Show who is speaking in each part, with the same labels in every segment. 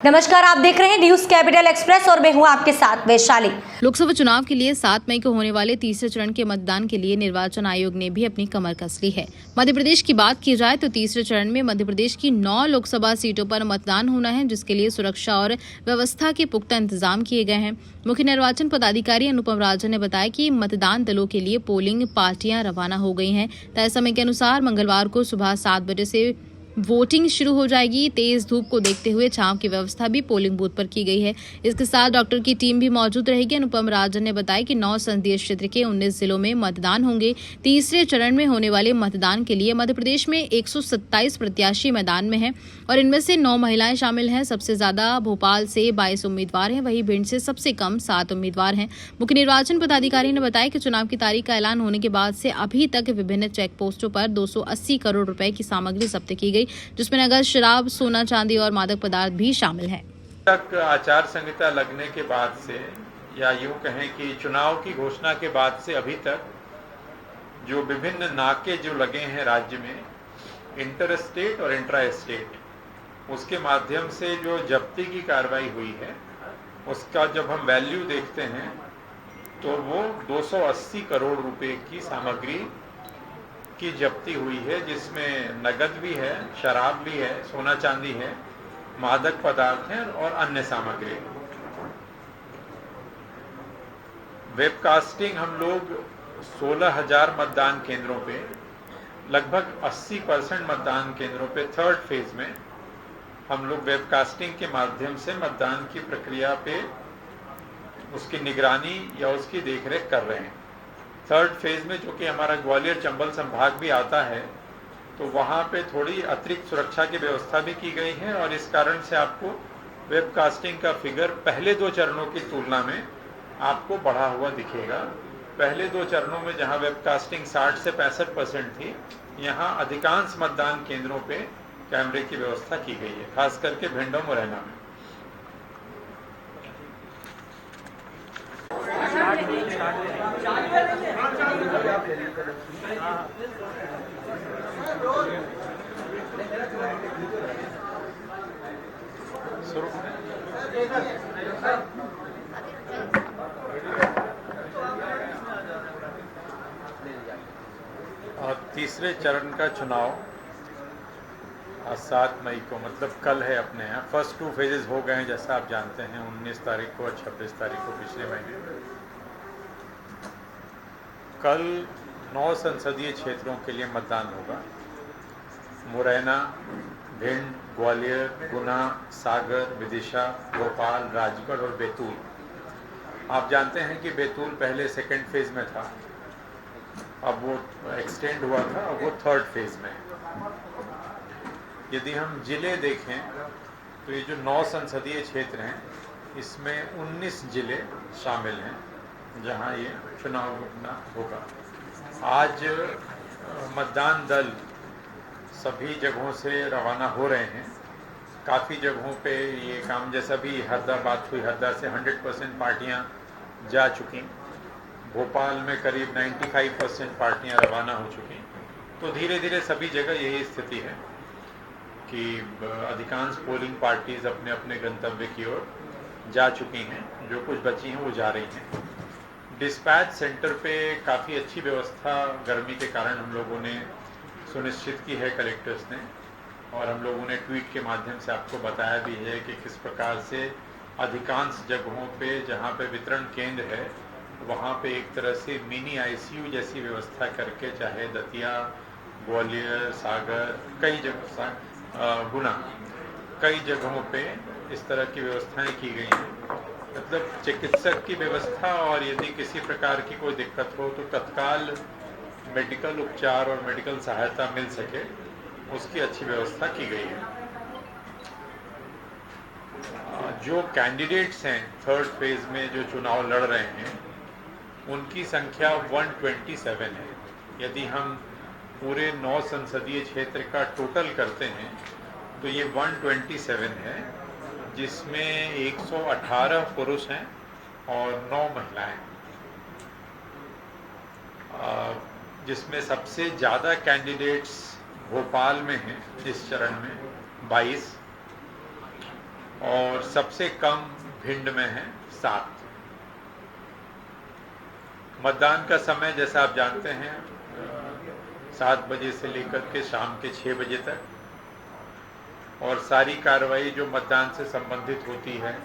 Speaker 1: नमस्कार, आप देख रहे हैं न्यूज कैपिटल एक्सप्रेस और मैं हूं आपके साथ वैशाली।
Speaker 2: लोकसभा चुनाव के लिए 7 मई को होने वाले तीसरे चरण के मतदान के लिए निर्वाचन आयोग ने भी अपनी कमर कस ली है। मध्य प्रदेश की बात की जाए तो तीसरे चरण में मध्य प्रदेश की 9 लोकसभा सीटों पर मतदान होना है, जिसके लिए सुरक्षा और व्यवस्था के पुख्ता इंतजाम किए गए हैं। मुख्य निर्वाचन पदाधिकारी अनुपम राजन ने बताया कि मतदान दलों के लिए पोलिंग पार्टियां रवाना हो गई हैं। तय समय के अनुसार मंगलवार को सुबह 7 बजे से वोटिंग शुरू हो जाएगी। तेज धूप को देखते हुए छांव की व्यवस्था भी पोलिंग बूथ पर की गई है। इसके साथ डॉक्टर की टीम भी मौजूद रहेगी। अनुपम राजन ने बताया कि 9 संसदीय क्षेत्र के 19 जिलों में मतदान होंगे। तीसरे चरण में होने वाले मतदान के लिए मध्य प्रदेश में 127 प्रत्याशी मैदान में हैं और इनमें से 9 महिलाएं शामिल हैं। सबसे ज्यादा भोपाल से 22 उम्मीदवार हैं, वहीं भिंड से सबसे कम 7 उम्मीदवार हैं। मुख्य निर्वाचन पदाधिकारी ने बताया कि चुनाव की तारीख का ऐलान होने के बाद से अभी तक विभिन्न चेक पोस्टों पर 280 करोड़ रुपए की सामग्री जब्त की गई, जिसमें नगद शराब, सोना चांदी और मादक पदार्थ भी शामिल हैं।
Speaker 3: तक आचार संहिता लगने के बाद से, या यूं कहें कि चुनाव की घोषणा के बाद से अभी तक जो विभिन्न नाके जो लगे हैं राज्य में, इंटर स्टेट और इंट्रा स्टेट, उसके माध्यम से जो जब्ती की कार्रवाई हुई है, उसका जब हम वैल्यू देखते हैं तो वो 280 करोड़ रुपए की सामग्री की जब्ती हुई है, जिसमें नगद भी है, शराब भी है, सोना चांदी है, मादक पदार्थ हैं और अन्य सामग्री। वेबकास्टिंग हम लोग 16,000 मतदान केंद्रों पे, लगभग 80% मतदान केंद्रों पे थर्ड फेज में हम लोग वेबकास्टिंग के माध्यम से मतदान की प्रक्रिया पे उसकी निगरानी या उसकी देखरेख कर रहे हैं। थर्ड फेज में, जो कि हमारा ग्वालियर चंबल संभाग भी आता है, तो वहाँ पे थोड़ी अतिरिक्त सुरक्षा की व्यवस्था भी की गई है और इस कारण से आपको वेबकास्टिंग का फिगर पहले 2 चरणों की तुलना में आपको बढ़ा हुआ दिखेगा। पहले 2 चरणों में जहाँ वेबकास्टिंग 60 से 65% थी, यहाँ अधिकांश मतदान केंद्रों पे कैमरे की व्यवस्था की गई है, खास करके भिंड और मुरैना में। और तीसरे चरण का चुनाव 7 मई को, मतलब कल है अपने यहाँ। फर्स्ट 2 फेजेस हो गए हैं, जैसा आप जानते हैं, 19 तारीख को और 26 तारीख को पिछले महीने। कल 9 संसदीय क्षेत्रों के लिए मतदान होगा। मुरैना, भिंड, ग्वालियर, गुना, सागर, विदिशा, भोपाल, राजगढ़ और बैतूल। आप जानते हैं कि बैतूल पहले सेकेंड फेज में था, अब वो एक्सटेंड हुआ था, अब वो थर्ड फेज में है। यदि हम जिले देखें तो ये जो 9 संसदीय क्षेत्र हैं, इसमें 19 जिले शामिल हैं जहां ये चुनाव होगा। आज मतदान दल सभी जगहों से रवाना हो रहे हैं। काफ़ी जगहों पे ये काम, जैसा भी हरदा बात हुई, हरदा से 100% पार्टियां जा चुकी। भोपाल में करीब 95% पार्टियां रवाना हो चुकी। तो धीरे धीरे सभी जगह यही स्थिति है कि अधिकांश पोलिंग पार्टीज अपने अपने गंतव्य की ओर जा चुकी हैं। जो कुछ बची हैं वो जा रही हैं। डिस्पैच सेंटर पे काफ़ी अच्छी व्यवस्था गर्मी के कारण हम लोगों ने सुनिश्चित की है कलेक्टर्स ने, और हम लोगों ने ट्वीट के माध्यम से आपको बताया भी है कि किस प्रकार से अधिकांश जगहों पे जहाँ पे वितरण केंद्र है, वहाँ पे एक तरह से मिनी ICU जैसी व्यवस्था करके, चाहे दतिया, ग्वालियर, सागर, कई जगह, गुना, कई जगहों पे इस तरह की व्यवस्थाएं की गई हैं। मतलब चिकित्सक की व्यवस्था, और यदि किसी प्रकार की कोई दिक्कत हो तो तत्काल मेडिकल उपचार और मेडिकल सहायता मिल सके, उसकी अच्छी व्यवस्था की गई है। जो कैंडिडेट्स हैं थर्ड फेज में जो चुनाव लड़ रहे हैं, उनकी संख्या 127 है। यदि हम पूरे 9 संसदीय क्षेत्र का टोटल करते हैं तो ये 127 है, जिसमें 118 पुरुष हैं और 9 महिलाएं। जिसमें सबसे ज़्यादा कैंडिडेट्स भोपाल में हैं इस चरण में 22, और सबसे कम भिंड में है 7। मतदान का समय जैसा आप जानते हैं 7 बजे से लेकर के शाम के 6 बजे तक, और सारी कार्रवाई जो मतदान से संबंधित होती है,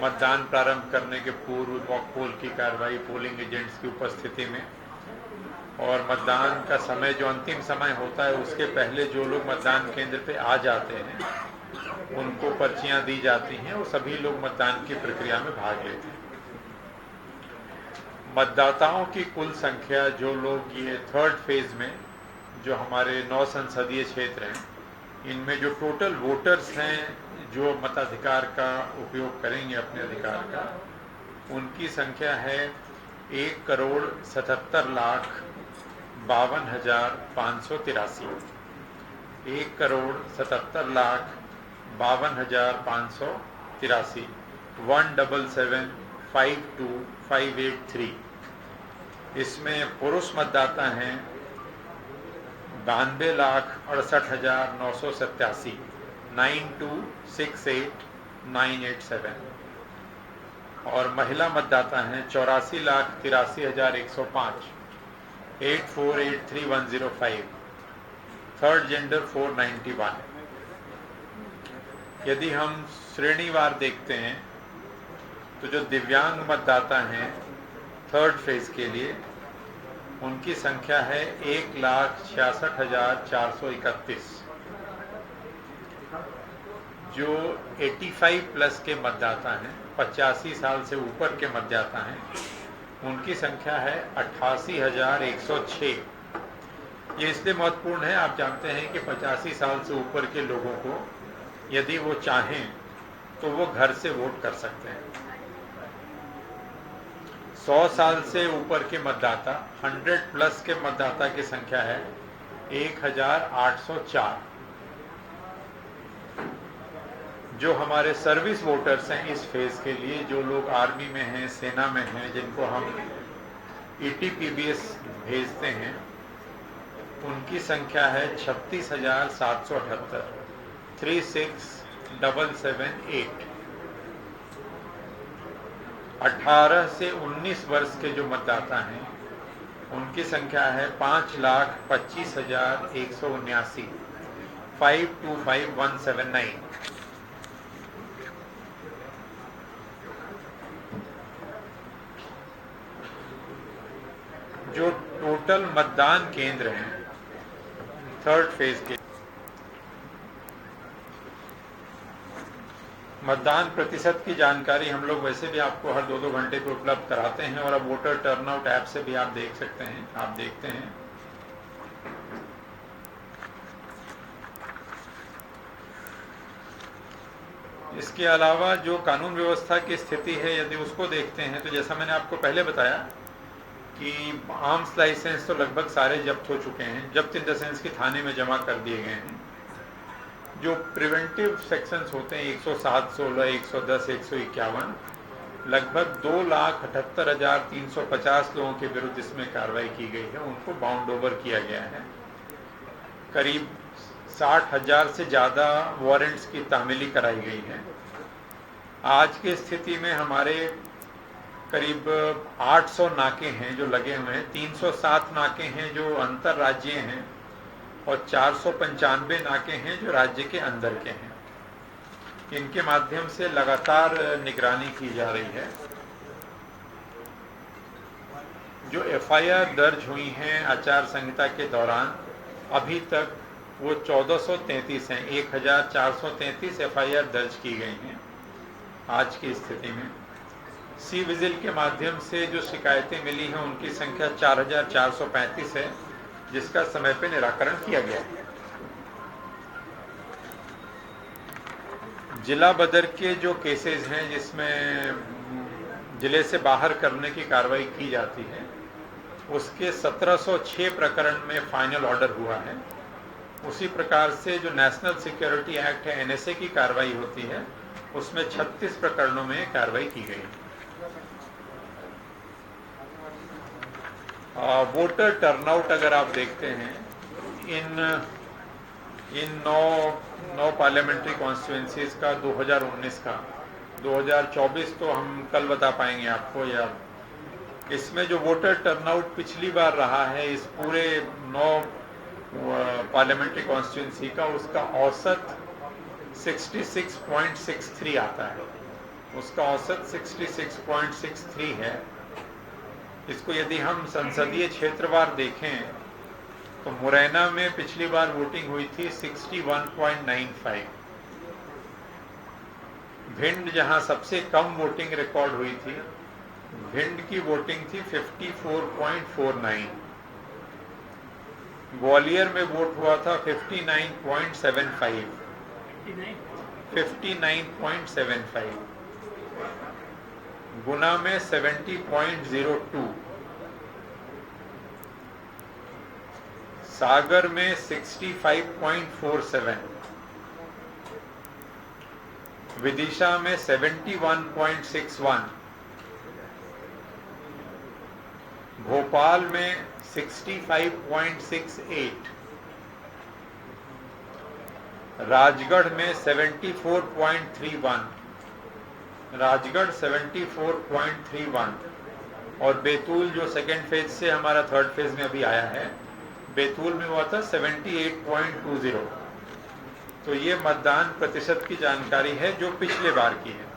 Speaker 3: मतदान प्रारंभ करने के पूर्व मॉक पोल की कार्रवाई पोलिंग एजेंट्स की उपस्थिति में, और मतदान का समय जो अंतिम समय होता है उसके पहले जो लोग मतदान केंद्र पे आ जाते हैं उनको पर्चियां दी जाती हैं और सभी लोग मतदान की प्रक्रिया में भाग लेते हैं। मतदाताओं की कुल संख्या जो लोग ये 3rd फेज में जो हमारे 9 संसदीय क्षेत्र हैं, इनमें जो टोटल वोटर्स हैं जो मताधिकार का उपयोग करेंगे अपने अधिकार का, उनकी संख्या है 1,77,52,583। 1,77,52,583 177,52,583। इसमें पुरुष मतदाता हैं 92,68,987 92,68,987, और महिला मतदाता हैं 84,83,105 84,83,105। Third gender 491। यदि हम श्रेणीवार देखते हैं तो जो दिव्यांग मतदाता हैं 3rd फेज के लिए, उनकी संख्या है 1,66,431। जो 85 प्लस के मतदाता हैं, 85 साल से ऊपर के मतदाता हैं, उनकी संख्या है 88,106। ये इसलिए महत्वपूर्ण है, आप जानते हैं कि 85 साल से ऊपर के लोगों को यदि वो चाहें तो वो घर से वोट कर सकते हैं। 100 साल से ऊपर के मतदाता 100 प्लस के मतदाता की संख्या है 1,804। जो हमारे सर्विस वोटर्स हैं इस फेज के लिए, जो लोग आर्मी में हैं, सेना में हैं, जिनको हम ETPBS भेजते हैं, उनकी संख्या है 36,778 36,778। 18 से 19 वर्ष के जो मतदाता हैं उनकी संख्या है 5,25,179 525,179। जो टोटल मतदान केंद्र हैं 3rd फेज के, मतदान प्रतिशत की जानकारी हम लोग वैसे भी आपको हर 2-2 घंटे पे उपलब्ध कराते हैं, और अब वोटर टर्नआउट ऐप से भी आप देख सकते हैं, आप देखते हैं। इसके अलावा जो कानून व्यवस्था की स्थिति है यदि उसको देखते हैं तो जैसा मैंने आपको पहले बताया कि आर्म्स लाइसेंस तो लगभग सारे जब्त हो चुके हैं, जब्त इन द सेंस कि थाने में जमा कर दिए गए हैं। जो प्रिवेंटिव सेक्शंस होते हैं 107, 16, 110, 151, लगभग 2,78,350 लोगों के विरुद्ध इसमें कार्रवाई की गई है, उनको बाउंड ओवर किया गया है। करीब 60,000 से ज़्यादा वारंट्स की तामीली कराई गई है। आज की स्थिति में हमारे करीब 800 नाके हैं जो लगे हुए हैं, 307 नाके हैं जो अंतर्राज्यीय हैं, और 495 नाके हैं जो राज्य के अंदर के हैं। इनके माध्यम से लगातार निगरानी की जा रही है। जो FIR दर्ज हुई हैं आचार संहिता के दौरान, अभी तक वो 1433 हैं। 1,433 FIR दर्ज की गई हैं आज की स्थिति में। सी विजिल के माध्यम से जो शिकायतें मिली हैं उनकी संख्या 4,435 है, जिसका समय पे निराकरण किया गया है। जिला बदर के जो केसेस हैं जिसमें जिले से बाहर करने की कार्रवाई की जाती है, उसके 1706 प्रकरण में फाइनल ऑर्डर हुआ है। उसी प्रकार से जो नेशनल सिक्योरिटी एक्ट है NSA की कार्रवाई होती है, उसमें 36 प्रकरणों में कार्रवाई की गई। वोटर टर्नआउट अगर आप देखते हैं, इन इन नौ पार्लियामेंट्री कॉन्स्टिट्यूंसीज का 2019 का 2024 तो हम कल बता पाएंगे आपको, या इसमें जो वोटर टर्नआउट पिछली बार रहा है इस पूरे 9 पार्लियामेंट्री कॉन्स्टिट्यूंसी का, उसका औसत 66.63 आता है। उसका औसत 66.63 है। इसको यदि हम संसदीय क्षेत्रवार देखें तो मुरैना में पिछली बार वोटिंग हुई थी 61.95। भिंड जहां सबसे कम वोटिंग रिकॉर्ड हुई थी, भिंड की वोटिंग थी 54.49। ग्वालियर में वोट हुआ था 59.75। 59.75। गुना में 70.02। सागर में 65.47। विदिशा में 71.61। भोपाल में 65.68। राजगढ़ में 74.31। राजगढ़ 74.31। और बैतूल जो सेकेंड फेज से हमारा थर्ड फेज में अभी आया है, बैतूल में हुआ था 78.20। तो ये मतदान प्रतिशत की जानकारी है जो पिछले बार की है।